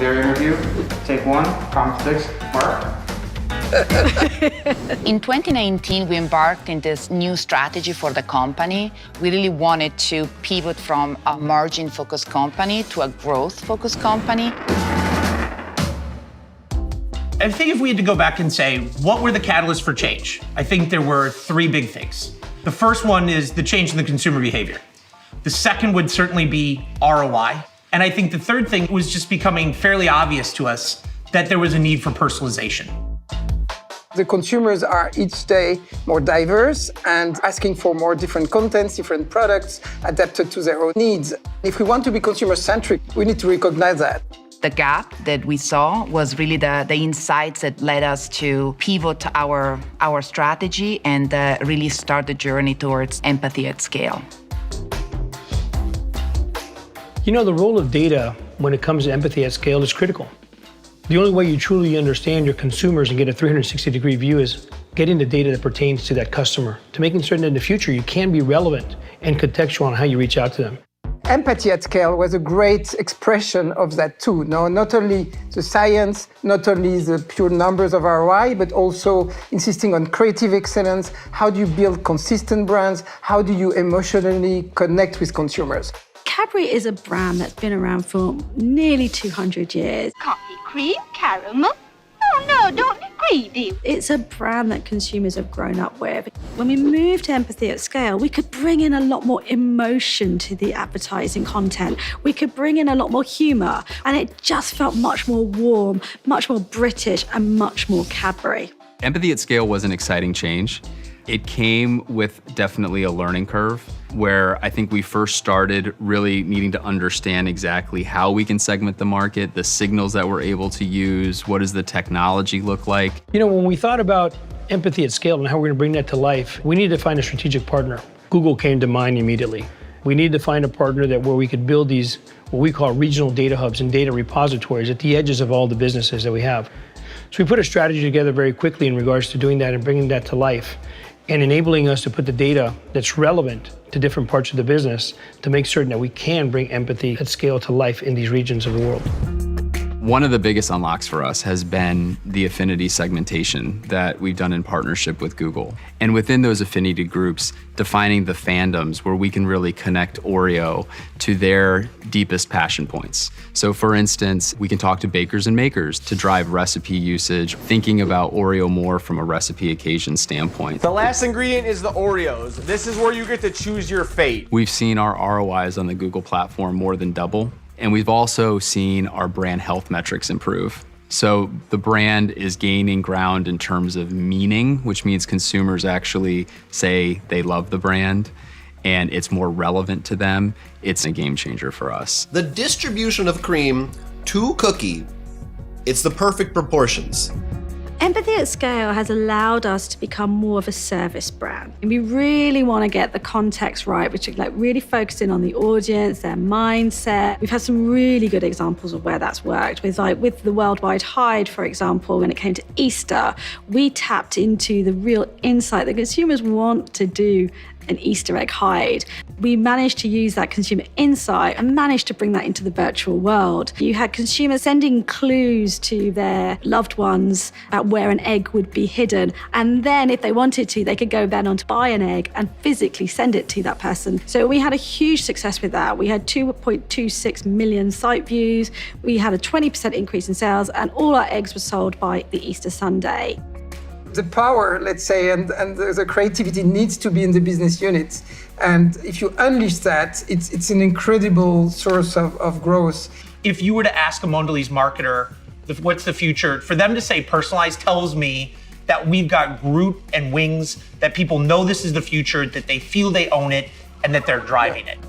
their interview. Take one, comment six, Mark. In 2019, we embarked in this new strategy for the company. We really wanted to pivot from a margin-focused company to a growth-focused company. I think if we had to go back and say, what were the catalysts for change? I think there were three big things. The first one is the change in the consumer behavior. The second would certainly be ROI. And I think the third thing was just becoming fairly obvious to us that there was a need for personalization. The consumers are each day more diverse and asking for more different contents, different products adapted to their own needs. If we want to be consumer-centric, we need to recognize that. The gap that we saw was really the insights that led us to pivot our strategy and really start the journey towards empathy at scale. You know, the role of data when it comes to empathy at scale is critical. The only way you truly understand your consumers and get a 360-degree view is getting the data that pertains to that customer, to making certain that in the future you can be relevant and contextual on how you reach out to them. Empathy at scale was a great expression of that too. No, not only the science, not only the pure numbers of ROI, but also insisting on creative excellence. How do you build consistent brands? How do you emotionally connect with consumers? Cadbury is a brand that's been around for nearly 200 years. Coffee cream, caramel. Oh no, don't be greedy. It's a brand that consumers have grown up with. When we moved to empathy at scale, we could bring in a lot more emotion to the advertising content. We could bring in a lot more humor, and it just felt much more warm, much more British, and much more Cadbury. Empathy at scale was an exciting change. It came with definitely a learning curve where I think we first started really needing to understand exactly how we can segment the market, the signals that we're able to use, what does the technology look like. You know, when we thought about empathy at scale and how we're going to bring that to life, we needed to find a strategic partner. Google came to mind immediately. We needed to find a partner where we could build these, what we call regional data hubs and data repositories at the edges of all the businesses that we have. So we put a strategy together very quickly in regards to doing that and bringing that to life, and enabling us to put the data that's relevant to different parts of the business to make certain that we can bring empathy at scale to life in these regions of the world. One of the biggest unlocks for us has been the affinity segmentation that we've done in partnership with Google. And within those affinity groups, defining the fandoms where we can really connect Oreo to their deepest passion points. So for instance, we can talk to bakers and makers to drive recipe usage, thinking about Oreo more from a recipe occasion standpoint. The last ingredient is the Oreos. This is where you get to choose your fate. We've seen our ROIs on the Google platform more than double. And we've also seen our brand health metrics improve. So the brand is gaining ground in terms of meaning, which means consumers actually say they love the brand and it's more relevant to them. It's a game changer for us. The distribution of cream to cookie, it's the perfect proportions. Empathy at scale has allowed us to become more of a service brand. And we really want to get the context right, which is like really focusing on the audience, their mindset. We've had some really good examples of where that's worked. With the Worldwide Hide, for example, when it came to Easter, we tapped into the real insight that consumers want to do an Easter egg hide. We managed to use that consumer insight and managed to bring that into the virtual world. You had consumers sending clues to their loved ones about where an egg would be hidden. And then if they wanted to, they could go then on to buy an egg and physically send it to that person. So we had a huge success with that. We had 2.26 million site views. We had a 20% increase in sales, and all our eggs were sold by the Easter Sunday. The power, let's say, and the creativity needs to be in the business units. And if you unleash that, it's an incredible source of growth. If you were to ask a Mondelēz marketer, what's the future? For them to say personalized tells me that we've got Groot and wings, that people know this is the future, that they feel they own it, and that they're driving it.